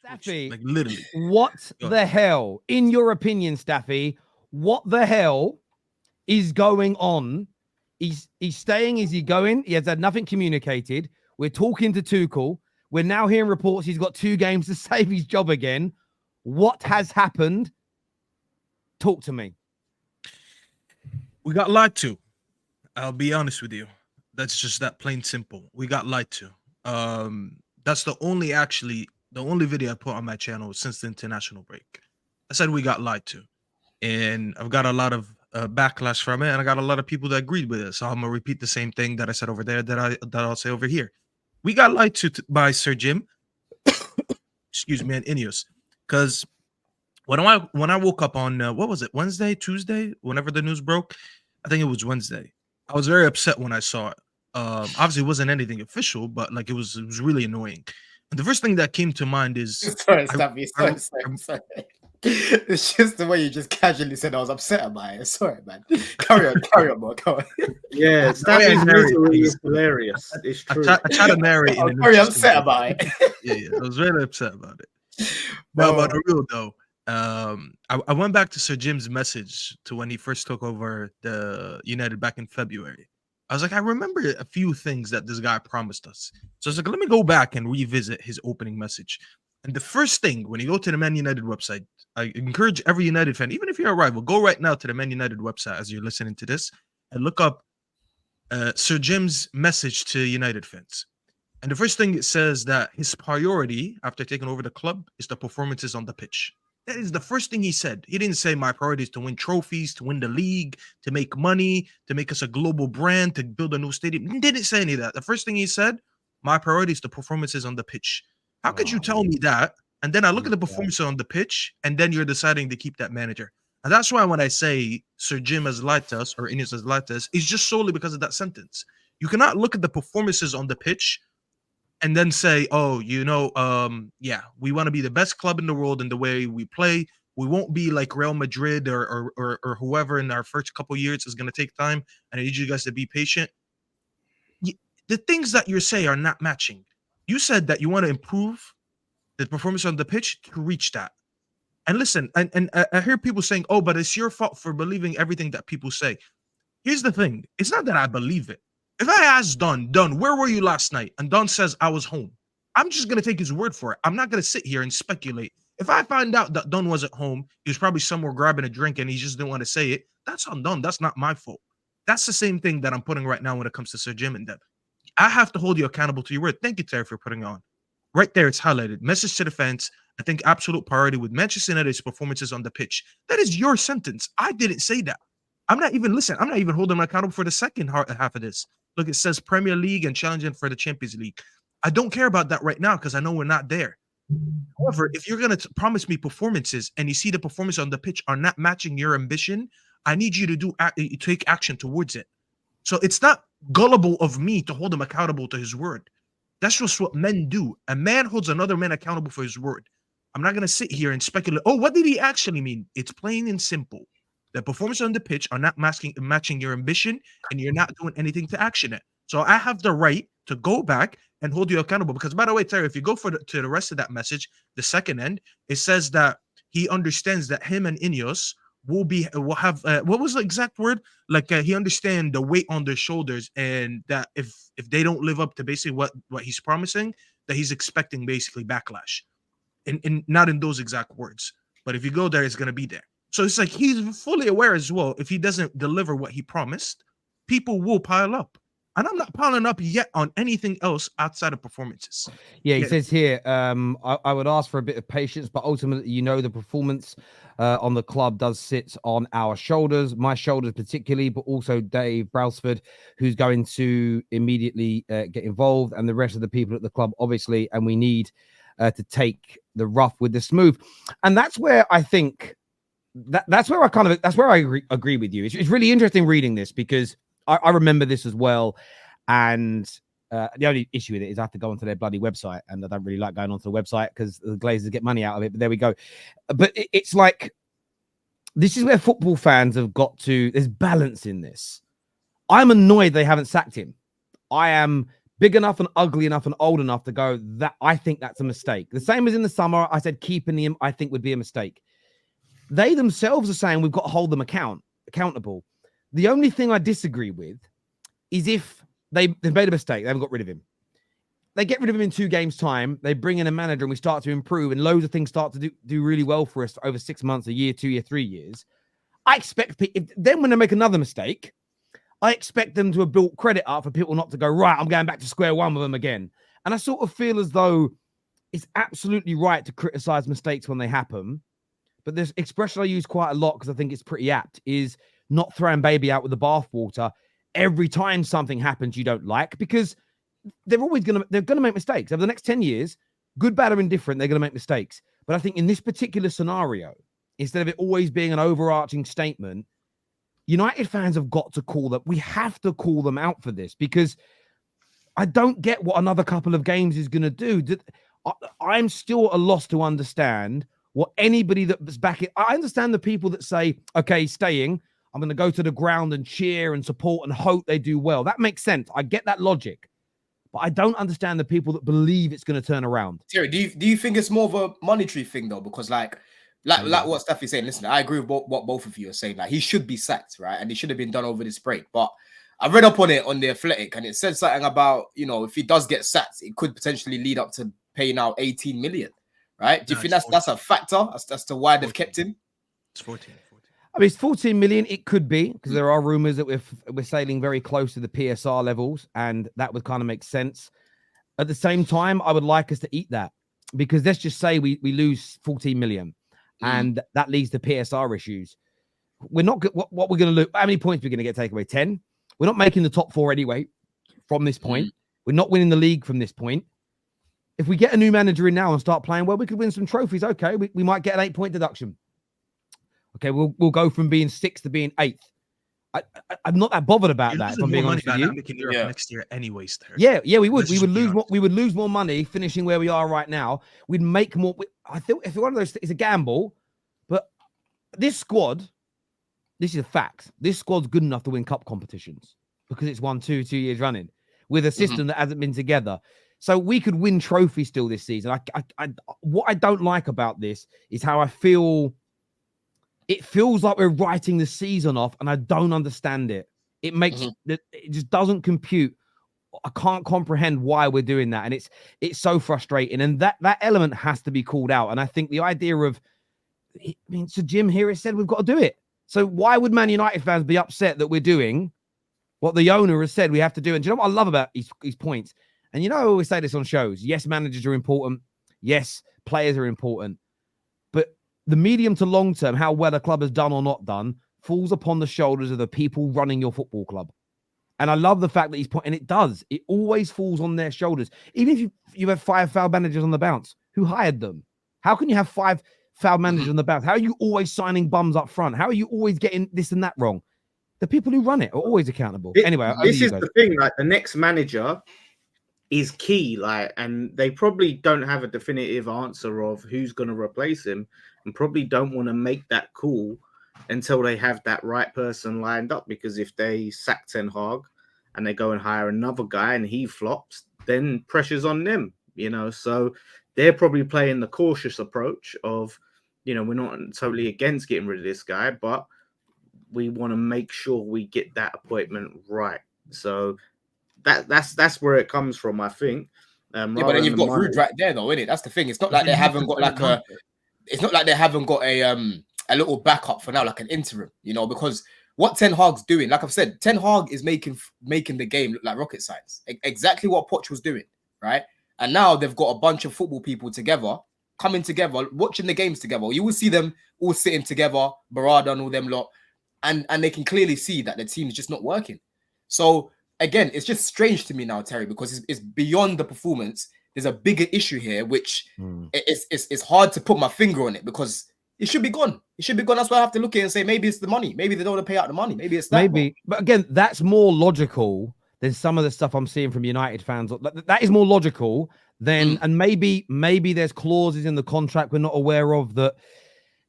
Staffy, like literally. what the hell, in your opinion, Staffy, what the hell is going on? He's staying. Is he going? He has had nothing communicated. We're talking to Tuchel. We're now hearing reports he's got 2 games to save his job again. What has happened? Talk to me. We got lied to. I'll be honest with you. That's just that plain simple. We got lied to. That's the only video I put on my channel since the international break. I said we got lied to, and I've got a lot of backlash from it, and I got a lot of people that agreed with it. So I'm gonna repeat the same thing that I said over there that I'll say over here. We got lied to by Sir Jim, excuse me, and INEOS, because when I woke up on what was it, Wednesday, Tuesday, whenever the news broke, I think it was Wednesday. I was very upset when I saw it. Obviously, it wasn't anything official, but like it was really annoying. And the first thing that came to mind is sorry. It's just the way you just casually said I was upset about it. Sorry, man. Carry on, bro. Come on. Yeah, Staffy's misery is hilarious. It's true. I tried to narrate. I was very upset about it. Yeah, I was very upset about it. But the real though, I went back to Sir Jim's message to when he first took over the United back in February. I was like, I remember a few things that this guy promised us. So I was like, let me go back and revisit his opening message. And the first thing, when you go to the Man United website, I encourage every United fan, even if you're a rival, go right now to the Man United website as you're listening to this and look up Sir Jim's message to United fans. And the first thing it says that his priority after taking over the club is the performances on the pitch. That is the first thing he said. He didn't say my priority is to win trophies, to win the league, to make money, to make us a global brand, to build a new stadium. He didn't say any of that. The first thing he said, my priority is the performances on the pitch. How could you tell me that? And then I look at the performances on the pitch, and then you're deciding to keep that manager. And that's why when I say Sir Jim has lied to us or INEOS has lied to us, it's just solely because of that sentence. You cannot look at the performances on the pitch and then say, oh, yeah, we want to be the best club in the world in the way we play. We won't be like Real Madrid or whoever in our first couple years. Is going to take time, and I need you guys to be patient. The things that you say are not matching. You said that you want to improve the performance on the pitch to reach that. And listen, and I hear people saying, oh, but it's your fault for believing everything that people say. Here's the thing. It's not that I believe it. If I ask Don, where were you last night? And Don says, I was home. I'm just going to take his word for it. I'm not going to sit here and speculate. If I find out that Don wasn't home, he was probably somewhere grabbing a drink and he just didn't want to say it, that's on Don. That's not my fault. That's the same thing that I'm putting right now when it comes to Sir Jim and them. I have to hold you accountable to your word. Thank you, Terry, for putting it on. Right there, it's highlighted. Message to the fans. I think absolute priority with Manchester United's performances on the pitch. That is your sentence. I didn't say that. I'm not even holding him accountable for the second half of this. Look, it says Premier League and challenging for the Champions League. I don't care about that right now because I know we're not there. However, if you're going to promise me performances and you see the performance on the pitch are not matching your ambition, I need you to take action towards it. So it's not gullible of me to hold him accountable to his word. That's just what men do. A man holds another man accountable for his word. I'm not going to sit here and speculate, oh, what did he actually mean? It's plain and simple. The performance on the pitch are not matching your ambition, and you're not doing anything to action it. So I have the right to go back and hold you accountable. Because, by the way, Terry, if you go to the rest of that message, the second end, it says that he understands that him and INEOS will have what was the exact word? Like he understands the weight on their shoulders, and that if they don't live up to basically what he's promising, that he's expecting basically backlash. And not in those exact words, but if you go there, it's going to be there. So it's like he's fully aware as well. If he doesn't deliver what he promised, people will pile up. And I'm not piling up yet on anything else outside of performances. Yeah, he says here, I would ask for a bit of patience, but ultimately, the performance on the club does sit on our shoulders, my shoulders particularly, but also Dave Brailsford, who's going to immediately get involved, and the rest of the people at the club, obviously, and we need to take the rough with the smooth. And that's where I think that's where I agree with you. It's really interesting reading this because I remember this as well. And the only issue with it is I have to go onto their bloody website, and I don't really like going onto the website because the Glazers get money out of it. But there we go. But it's like, this is where football fans have got to, there's balance in this. I'm annoyed they haven't sacked him. I am big enough and ugly enough and old enough to go, that I think that's a mistake. The same as in the summer, I said keeping him, I think would be a mistake. They themselves are saying we've got to hold them accountable. The only thing I disagree with is if they've made a mistake, they haven't got rid of him. They get rid of him in 2 games' time. They bring in a manager and we start to improve and loads of things start to do really well for us over 6 months, a year, 2 years, 3 years. I expect then when they make another mistake, I expect them to have built credit up for people not to go, right, I'm going back to square one with them again. And I sort of feel as though it's absolutely right to criticize mistakes when they happen. But this expression I use quite a lot because I think it's pretty apt is not throwing baby out with the bathwater every time something happens you don't like, because they're going to make mistakes over the next 10 years, good, bad, or indifferent. They're going to make mistakes. But I think in this particular scenario, instead of it always being an overarching statement, United fans have got to call them. We have to call them out for this, because I don't get what another couple of games is going to do. I'm still at a loss to understand what anybody that's back in. I understand the people that say, okay, staying, I'm going to go to the ground and cheer and support and hope they do well. That makes sense. I get that logic. But I don't understand the people that believe it's going to turn around. Terry, do you think it's more of a monetary thing though? Because like what Staffy's saying, listen, I agree with what both of you are saying. Like, he should be sacked, right? And he should have been done over this break. But I read up on it on The Athletic, and it said something about, if he does get sacked, it could potentially lead up to paying out 18 million, right? Do you think that's a factor as to why they've kept him? It's 14. I mean, it's 14 million. It could be, because there are rumors that we're sailing very close to the PSR levels, and that would kind of make sense. At the same time, I would like us to eat that, because let's just say we lose 14 million, and that leads to PSR issues. We're not what we're going to lose. How many points are we going to get taken away? 10. We're not making the top 4 anyway from this point. We're not winning the league from this point. If we get a new manager in now and start playing well, we could win some trophies. Okay, we might get an 8-point deduction. Okay, we'll go from being 6th to being 8th. I'm not that bothered about that. If I'm being honest with you, next year, anyways. There. Yeah, we would. We would lose more. We would lose more money finishing where we are right now. We'd make more. I think if one of those, it's a gamble, but this squad, this is a fact. This squad's good enough to win cup competitions because it's won 2 years running with a system that hasn't been together. So we could win trophies still this season. What I don't like about this is how I feel. It feels like we're writing the season off, and I don't understand it. It makes it just doesn't compute. I can't comprehend why we're doing that, and it's so frustrating. And that element has to be called out. And I think the idea of, so Jim here has said we've got to do it. So why would Man United fans be upset that we're doing what the owner has said we have to do? And do you know what I love about his points? And I always say this on shows. Yes, managers are important. Yes, players are important. But the medium to long term, how well a club has done or not done, falls upon the shoulders of the people running your football club. And I love the fact that he's pointing. It does. It always falls on their shoulders. Even if you have 5 foul managers on the bounce, who hired them? How can you have 5 foul managers on the bounce? How are you always signing bums up front? How are you always getting this and that wrong? The people who run it are always accountable. Anyway, this is the thing. Like, the next manager is key. And they probably don't have a definitive answer of who's going to replace him, and probably don't want to make that call until they have that right person lined up. Because if they sack Ten Hag and they go and hire another guy and he flops, then pressure's on them, So they're probably playing the cautious approach of, we're not totally against getting rid of this guy, but we want to make sure we get that appointment right. So that's where it comes from, I think. But then you've got Rude right there, though, innit? That's the thing. It's not like they haven't got it's not like they haven't got a little backup for now, like an interim, because what Ten Hag's doing, like I've said, Ten Hag is making the game look like rocket science. Exactly what Poch was doing, right? And now they've got a bunch of football people together, coming together, watching the games together. You will see them all sitting together, Barada and all them lot, and they can clearly see that the team's just not working. So again, it's just strange to me now, Terry, because it's beyond the performance. There's a bigger issue here, which it's hard to put my finger on it, because it should be gone. It should be gone. That's why I have to look at it and say, maybe it's the money. Maybe they don't want to pay out the money. Maybe it's that. Maybe. But again, that's more logical than some of the stuff I'm seeing from United fans. That is more logical than, and maybe there's clauses in the contract we're not aware of that,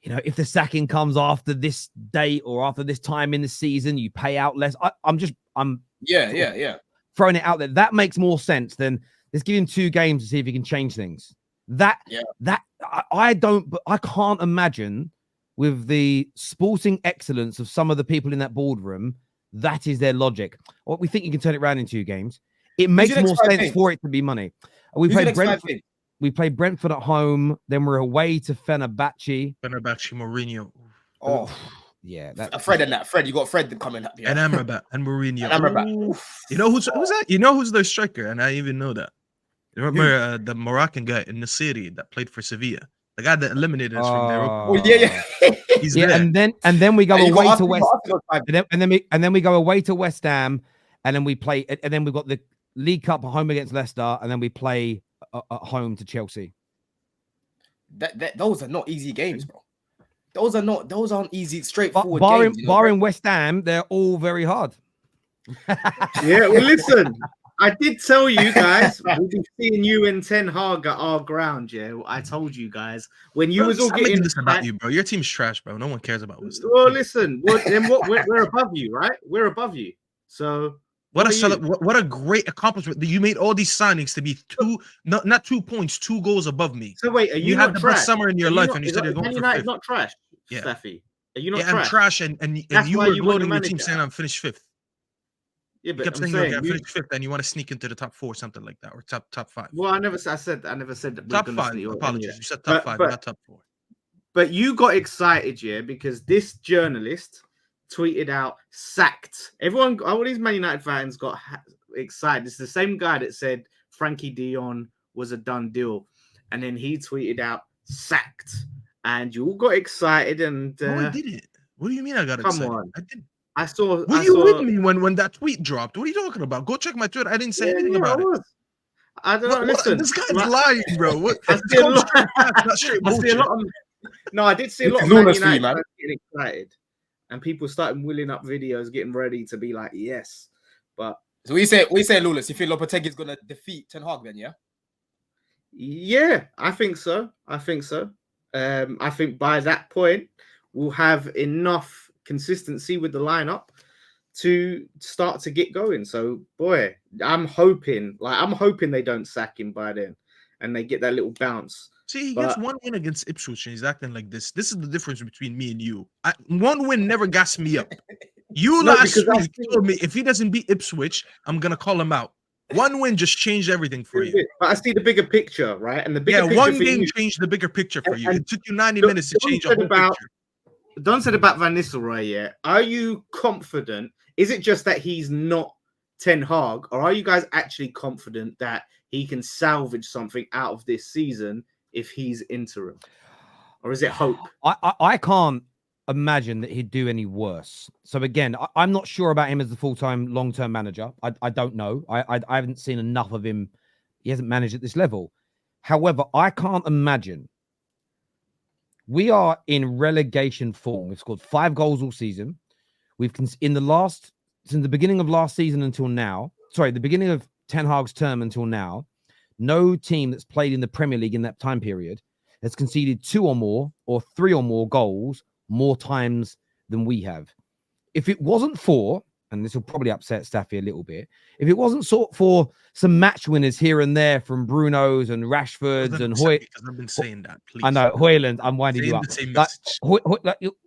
if the sacking comes after this date or after this time in the season, you pay out less. I'm throwing it out there. That makes more sense than let's give him 2 games to see if he can change things. I can't imagine with the sporting excellence of some of the people in that boardroom, that is their logic. Or we think you can turn it around in 2 games. It makes more sense for it to be money. We played Brentford. We played Brentford at home. Then we're away to Fenerbahce. Mourinho. Oh, yeah. Fred and that. Fred, you got Fred coming up. Yeah. And Amrabat and Mourinho. And Amrabat. You know who's that? You know who's their striker? And I even know that. You remember the Moroccan guy in the city that played for Sevilla? The guy that eliminated us from there. Oh yeah. He's there. And then we go away to West and then we go away to West Ham, and then we play, and then we've got the League Cup at home against Leicester, and then we play at home to Chelsea. Those are not easy games, bro. Those aren't easy, straightforward games. Barring West Ham, they're all very hard. Yeah, well, listen, I did tell you guys we'll be seeing you and Ten Hag at our ground. Yeah, I told you guys when you was all getting this about you, bro. Your team's trash, bro. No one cares about West Ham. Well, listen, we're above you, right? We're above you. So what a great accomplishment that you made all these signings to be not 2 points, 2 goals above me. So wait, are you had not the trash? best summer in your life, and you said you're going for fifth. Not trash, yeah. Staffy. Are you not trash? I'm trash, and you were loading your team saying I'm finished 5th. Yeah, but you kept saying you're going to finish 5th, and you want to sneak into the top 4, something like that, or top 5. Well, I never said that. Top 5. Apologies, you said top 5, not top 4. But you got excited, yeah, because this journalist tweeted out sacked. Everyone, all these Man United fans got excited. It's the same guy that said Frankie Dion was a done deal, and then he tweeted out sacked, and you all got excited. And no, I didn't. What do you mean I got excited? Come on, I didn't. I saw. Were you with me when that tweet dropped? What are you talking about? Go check my Twitter. I didn't say anything about it. I don't know. Listen, this guy's lying, bro. I see a lot. I did see a lot of Man United fans getting excited, and people started wheeling up videos, getting ready to be like, yes. But so we say, Lawless, you think Lopetegui's gonna defeat Ten Hag then? Yeah, I think so. I think by that point we'll have enough consistency with the lineup to start to get going. So, boy, I'm hoping they don't sack him by then, and they get that little bounce. See, he gets 1 win against Ipswich, and he's acting like this. This is the difference between me and you. 1 win never gassed me up. You last week told me if he doesn't beat Ipswich, I'm gonna call him out. 1 win just changed everything for you. But I see the bigger picture, right? And the bigger picture 1 game changed the bigger picture for you. It took you 90 minutes to change a whole picture. Don said about Van Nistelrooy, yeah. Are you confident? Is it just that he's not Ten Hag, or are you guys actually confident that he can salvage something out of this season if he's interim? Or is it hope? I can't imagine that he'd do any worse. So again, I'm not sure about him as the full-time, long-term manager. I don't know. I haven't seen enough of him. He hasn't managed at this level. However, I can't imagine. We are in relegation form. We've scored 5 goals all season. Since the beginning of last season until now, the beginning of Ten Hag's term until now, no team that's played in the Premier League in that time period has conceded 2 or more or 3 or more goals more times than we have. If it wasn't for, and this will probably upset Staffy a little bit, if it wasn't for some match winners here and there from Bruno's and Rashford's and Hoy, because I've been saying that. Please. I know Hoyland. I'm winding you up.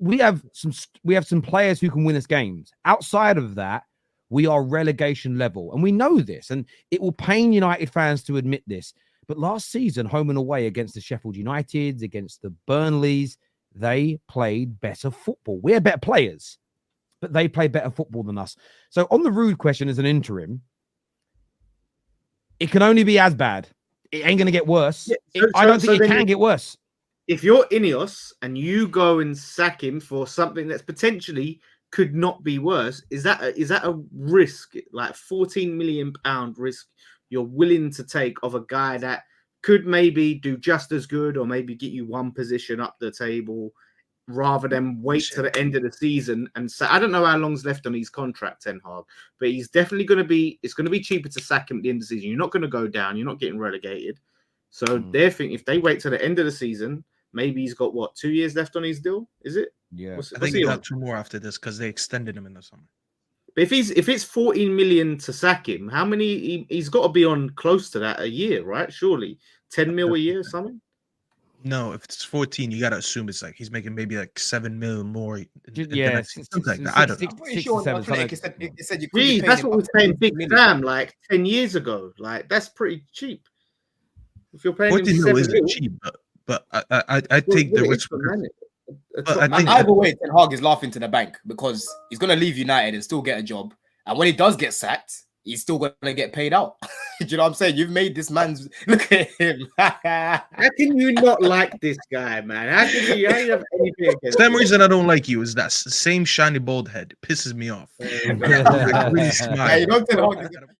We have some players who can win us games. Outside of that, we are relegation level, and we know this. And it will pain United fans to admit this. But last season, home and away against the Sheffield Uniteds, against the Burnleys, they played better football. We're better players, but they play better football than us. So on the rude question as an interim, it can only be as bad. It ain't going to get worse. Yeah, I don't think it can get worse. If you're INEOS and you go and sack him for something that's potentially could not be worse, is that a risk, like £14 million risk you're willing to take of a guy that could maybe do just as good or maybe get you 1 position up the table rather than wait to the end of the season and say, I don't know how long's left on his contract, Ten Hag, but he's definitely going to be, it's going to be cheaper to sack him at the end of the season. You're not going to go down. You're not getting relegated. So they're thinking if they wait to the end of the season, maybe he's got 2 years left on his deal. Is it? Yeah. I think he got 2 more after this because they extended him in the summer. But if it's 14 million to sack him, how many? He's got to be on close to that a year, right? Surely 10 mil a year or something. No, if it's 14, you gotta assume it's like he's making maybe like 7 million more. Yeah, something like that. I don't know. I'm pretty sure on the Athletic it said you could Gee, be paying that's him what we up were to paying 20 Big million. Sam like 10 years ago. Like that's pretty cheap. If you're paying him 14 mil 7 isn't mil, cheap, but I take the risk. Either way, Ten Hag is laughing to the bank because he's gonna leave United and still get a job, and when he does get sacked, he's still gonna get paid out. Do you know what I'm saying? You've made this man's look at him. How can you not like this guy, man? How can you have anything against Same reason I don't like you is that same shiny bald head. It pisses me off. Really smile. Hey, you don't tell Hag